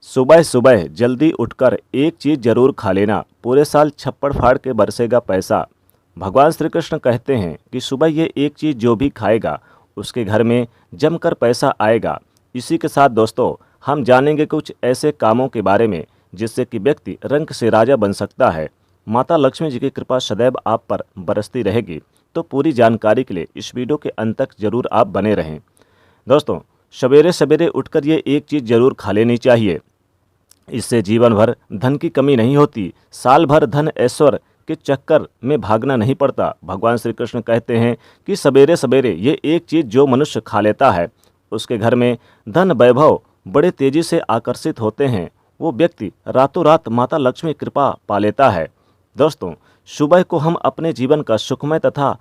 सुबह सुबह जल्दी उठकर एक चीज जरूर खा लेना, पूरे साल छप्पड़ फाड़ के बरसेगा पैसा। भगवान श्री कृष्ण कहते हैं कि सुबह ये एक चीज जो भी खाएगा उसके घर में जमकर पैसा आएगा। इसी के साथ दोस्तों हम जानेंगे कुछ ऐसे कामों के बारे में जिससे कि व्यक्ति रंक से राजा बन सकता है। माता लक्ष्मी जी की कृपा सदैव आप पर बरसती रहेगी। तो पूरी जानकारी के लिए इस वीडियो के अंत तक जरूर आप बने रहें। दोस्तों सवेरे सवेरे उठकर ये एक चीज़ जरूर खा लेनी चाहिए। इससे जीवन भर धन की कमी नहीं होती, साल भर धन ऐश्वर्य के चक्कर में भागना नहीं पड़ता। भगवान श्री कृष्ण कहते हैं कि सवेरे सवेरे ये एक चीज़ जो मनुष्य खा लेता है उसके घर में धन वैभव बड़े तेजी से आकर्षित होते हैं। वो व्यक्ति रातों रात माता लक्ष्मी कृपा पा लेता है। दोस्तों सुबह को हम अपने जीवन का सुखमय तथा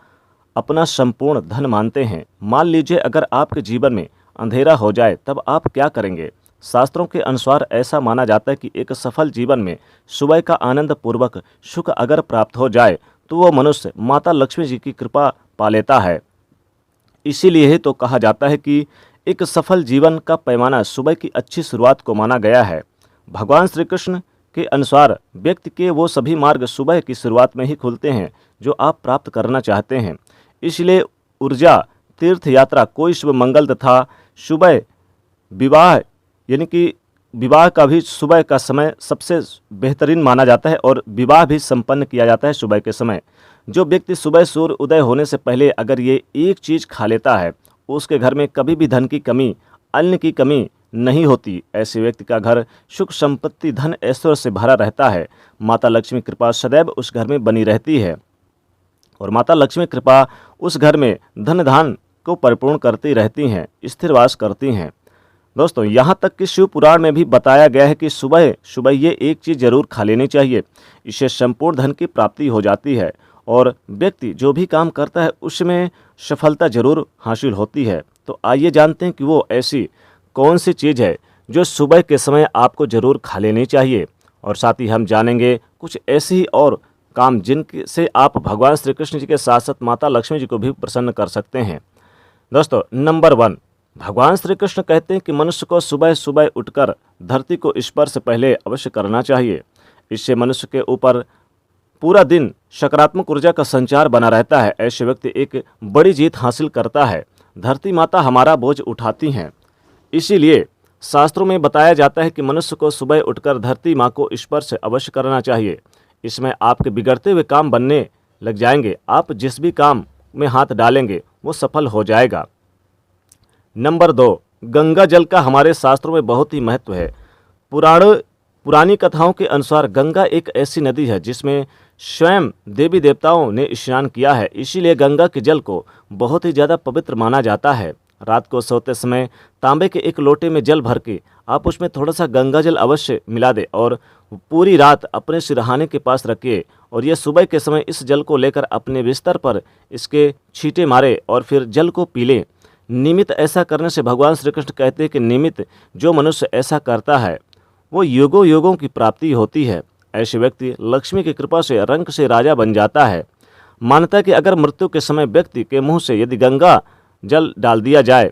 अपना संपूर्ण धन मानते हैं। मान लीजिए अगर आपके जीवन में अंधेरा हो जाए तब आप क्या करेंगे। शास्त्रों के अनुसार ऐसा माना जाता है कि एक सफल जीवन में सुबह का आनंद पूर्वक सुख अगर प्राप्त हो जाए तो वह मनुष्य माता लक्ष्मी जी की कृपा पा लेता है। इसीलिए ही तो कहा जाता है कि एक सफल जीवन का पैमाना सुबह की अच्छी शुरुआत को माना गया है। भगवान श्री कृष्ण के अनुसार व्यक्ति के वो सभी मार्ग सुबह की शुरुआत में ही खुलते हैं जो आप प्राप्त करना चाहते हैं। इसलिए ऊर्जा, तीर्थ यात्रा, कोई शुभ मंगल तथा सुबह विवाह यानी कि विवाह का भी सुबह का समय सबसे बेहतरीन माना जाता है और विवाह भी संपन्न किया जाता है सुबह के समय। जो व्यक्ति सुबह सूर्य उदय होने से पहले अगर ये एक चीज़ खा लेता है उसके घर में कभी भी धन की कमी, अन्न की कमी नहीं होती। ऐसे व्यक्ति का घर सुख संपत्ति, धन ऐश्वर्य से भरा रहता है। माता लक्ष्मी कृपा सदैव उस घर में बनी रहती है और माता लक्ष्मी कृपा उस घर में धन धान को परिपूर्ण करती रहती हैं, स्थिर वास करती हैं। दोस्तों यहाँ तक कि शिव पुराण में भी बताया गया है कि सुबह सुबह ये एक चीज़ जरूर खा लेनी चाहिए। इससे संपूर्ण धन की प्राप्ति हो जाती है और व्यक्ति जो भी काम करता है उसमें सफलता जरूर हासिल होती है। तो आइए जानते हैं कि वो ऐसी कौन सी चीज़ है जो सुबह के समय आपको जरूर खा लेनी चाहिए। और साथ ही हम जानेंगे कुछ ऐसे ही और काम जिनसे आप भगवान श्री कृष्ण जी के साथ साथ माता लक्ष्मी जी को भी प्रसन्न कर सकते हैं। दोस्तों नंबर 1, भगवान श्री कृष्ण कहते हैं कि मनुष्य को सुबह सुबह उठकर धरती को स्पर्श पहले अवश्य करना चाहिए। इससे मनुष्य के ऊपर पूरा दिन सकारात्मक ऊर्जा का संचार बना रहता है। ऐसे व्यक्ति एक बड़ी जीत हासिल करता है। धरती माता हमारा बोझ उठाती हैं, इसीलिए शास्त्रों में बताया जाता है कि मनुष्य को सुबह उठकर धरती माँ को स्पर्श अवश्य करना चाहिए। इसमें आपके बिगड़ते हुए काम बनने लग जाएंगे। आप जिस भी काम में हाथ डालेंगे वो सफल हो जाएगा। नंबर 2, गंगा जल का हमारे शास्त्रों में बहुत ही महत्व है। पुरानी कथाओं के अनुसार गंगा एक ऐसी नदी है जिसमें स्वयं देवी देवताओं ने स्नान किया है। इसीलिए गंगा के जल को बहुत ही ज़्यादा पवित्र माना जाता है। रात को सोते समय तांबे के एक लोटे में जल भर के आप उसमें थोड़ा सा गंगा जल अवश्य मिला दें और पूरी रात अपने सिरहाने के पास रखिए और यह सुबह के समय इस जल को लेकर अपने बिस्तर पर इसके छींटे मारे और फिर जल को पी लें। नियमित ऐसा करने से भगवान श्री कृष्ण कहते हैं कि नियमित जो मनुष्य ऐसा करता है वो युगों युगों की प्राप्ति होती है। ऐसे व्यक्ति लक्ष्मी की कृपा से रंक से राजा बन जाता है। मान्यता है कि अगर मृत्यु के समय व्यक्ति के मुंह से यदि गंगा जल डाल दिया जाए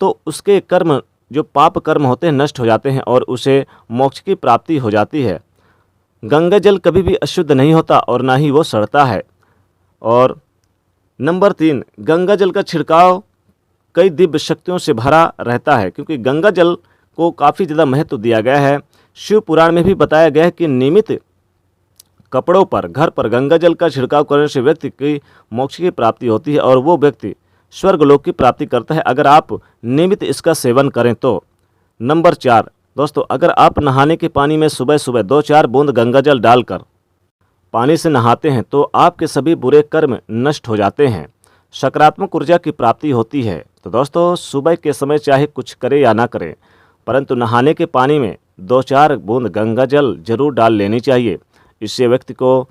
तो उसके कर्म जो पाप कर्म होते हैं नष्ट हो जाते हैं और उसे मोक्ष की प्राप्ति हो जाती है। गंगा जल कभी भी अशुद्ध नहीं होता और ना ही वो सड़ता है। और नंबर 3, गंगा जल का छिड़काव कई दिव्य शक्तियों से भरा रहता है क्योंकि गंगा जल को काफ़ी ज़्यादा महत्व दिया गया है। शिव पुराण में भी बताया गया है कि नियमित कपड़ों पर, घर पर गंगा जल का छिड़काव करने से व्यक्ति की मोक्ष की प्राप्ति होती है और वो व्यक्ति स्वर्गलोक की प्राप्ति करता है अगर आप नियमित इसका सेवन करें तो। नंबर 4, दोस्तों अगर आप नहाने के पानी में सुबह सुबह 2-4 बूंद गंगा जल डालकर पानी से नहाते हैं तो आपके सभी बुरे कर्म नष्ट हो जाते हैं, सकारात्मक ऊर्जा की प्राप्ति होती है। तो दोस्तों सुबह के समय चाहे कुछ करें या ना करें परंतु नहाने के पानी में 2-4 बूंद गंगा जल जरूर डाल लेनी चाहिए। इससे व्यक्ति को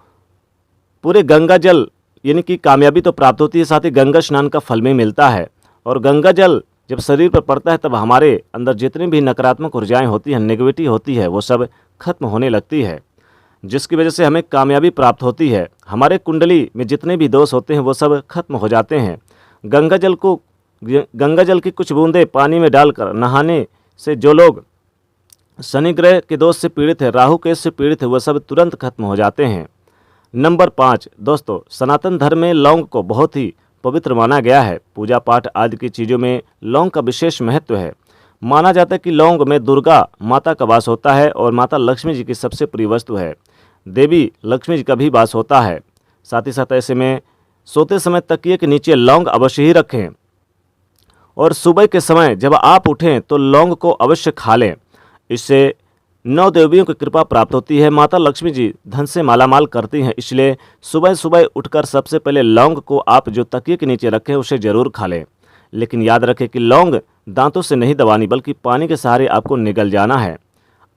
पूरे गंगा जल यानी कि कामयाबी तो प्राप्त होती है, साथ ही गंगा स्नान का फल भी मिलता है। और गंगा जल जब शरीर पर पड़ता है तब हमारे अंदर जितनी भी नकारात्मक ऊर्जाएं होती हैं, नेगेटिविटी होती है, वो सब खत्म होने लगती है, जिसकी वजह से हमें कामयाबी प्राप्त होती है। हमारे कुंडली में जितने भी दोष होते हैं वो सब खत्म हो जाते हैं। गंगा जल की कुछ बूंदें पानी में डालकर नहाने से जो लोग शनि ग्रह के दोष से पीड़ित है, राहु केतु से पीड़ित है, वह सब तुरंत खत्म हो जाते हैं। नंबर 5 दोस्तों, सनातन धर्म में लौंग को बहुत ही पवित्र माना गया है। पूजा पाठ आदि की चीज़ों में लौंग का विशेष महत्व है। माना जाता है कि लौंग में दुर्गा माता का वास होता है और माता लक्ष्मी जी की सबसे प्रिय वस्तु है। देवी लक्ष्मी जी का भी वास होता है। साथ ही साथ ऐसे में सोते समय तकिए के नीचे लौंग अवश्य ही रखें और सुबह के समय जब आप उठें तो लौंग को अवश्य खा लें। इससे 9 देवियों की कृपा प्राप्त होती है। माता लक्ष्मी जी धन से मालामाल करती हैं, इसलिए सुबह सुबह उठकर सबसे पहले लौंग को आप जो तकिए के नीचे रखें उसे जरूर खा लें। लेकिन याद रखें कि लौंग दांतों से नहीं दबानी बल्कि पानी के सहारे आपको निगल जाना है।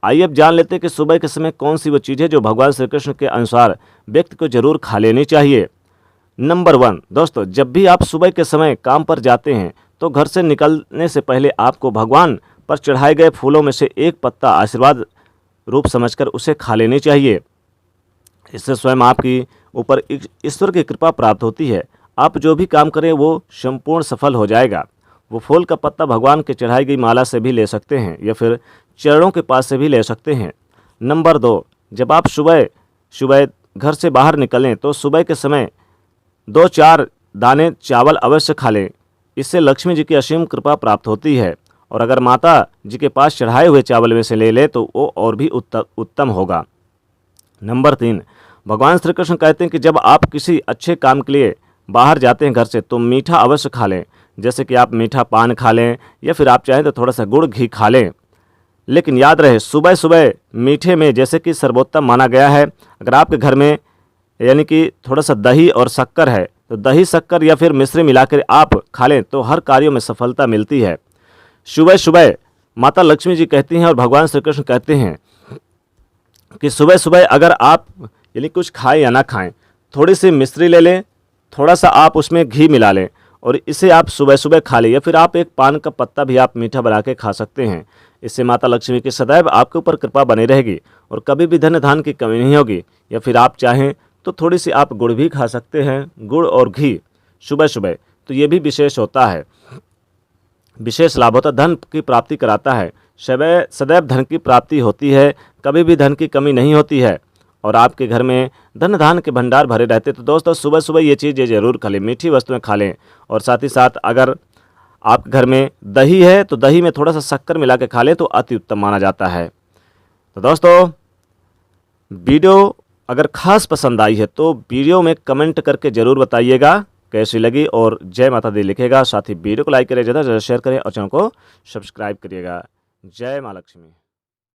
आइए अब जान लेते हैं कि सुबह के समय कौन सी वो चीज़ है जो भगवान श्री कृष्ण के अनुसार व्यक्ति को जरूर खा लेनी चाहिए। नंबर 1 दोस्तों, जब भी आप सुबह के समय काम पर जाते हैं तो घर से निकलने से पहले आपको भगवान पर चढ़ाए गए फूलों में से एक पत्ता आशीर्वाद रूप समझकर उसे खा लेनी चाहिए। इससे स्वयं आपकी ऊपर ईश्वर की कृपा प्राप्त होती है। आप जो भी काम करें वो संपूर्ण सफल हो जाएगा। वो फूल का पत्ता भगवान के चढ़ाई गई माला से भी ले सकते हैं या फिर चरणों के पास से भी ले सकते हैं। नंबर 2, जब आप सुबह सुबह घर से बाहर निकलें तो सुबह के समय 2-4 दाने चावल अवश्य खा लें। इससे लक्ष्मी जी की असीम कृपा प्राप्त होती है और अगर माता जी के पास चढ़ाए हुए चावल में से ले ले तो वो और भी उत्तम होगा। नंबर 3, भगवान श्री कृष्ण कहते हैं कि जब आप किसी अच्छे काम के लिए बाहर जाते हैं घर से तो मीठा अवश्य खा लें। जैसे कि आप मीठा पान खा लें या फिर आप चाहें तो थोड़ा सा गुड़ घी खा लें। लेकिन याद रहे सुबह सुबह मीठे में जैसे कि सर्वोत्तम माना गया है। अगर आपके घर में यानी कि थोड़ा सा दही और शक्कर है तो दही शक्कर या फिर मिश्री मिलाकर आप खा लें तो हर कार्यों में सफलता मिलती है। सुबह सुबह माता लक्ष्मी जी कहती हैं और भगवान श्री कृष्ण कहते हैं कि सुबह सुबह अगर आप यानी कुछ खाएं या ना खाएं, थोड़ी सी मिश्री ले लें, थोड़ा सा आप उसमें घी मिला लें और इसे आप सुबह सुबह खा लें या फिर आप एक पान का पत्ता भी आप मीठा बना के खा सकते हैं। इससे माता लक्ष्मी की सदैव आपके ऊपर कृपा बनी रहेगी और कभी भी धन धान की कमी नहीं होगी। या फिर आप चाहें तो थोड़ी सी आप गुड़ भी खा सकते हैं, गुड़ और घी सुबह सुबह, तो ये भी विशेष होता है, विशेष लाभ होता है, धन की प्राप्ति कराता है। सदैव धन की प्राप्ति होती है, कभी भी धन की कमी नहीं होती है और आपके घर में धन धान के भंडार भरे रहते। तो दोस्तों सुबह सुबह ये चीज़ जरूर खा लें, मीठी वस्तुएं खा लें। और साथ ही साथ अगर आपके घर में दही है तो दही में थोड़ा सा शक्कर मिला के खा लें तो अति उत्तम माना जाता है। तो दोस्तों वीडियो अगर खास पसंद आई है तो वीडियो में कमेंट करके ज़रूर बताइएगा कैसी लगी और जय माता दी लिखेगा। साथ ही वीडियो को लाइक करें, ज़्यादा से ज़्यादा शेयर करें और चैनल को सब्सक्राइब करिएगा। जय माँ लक्ष्मी।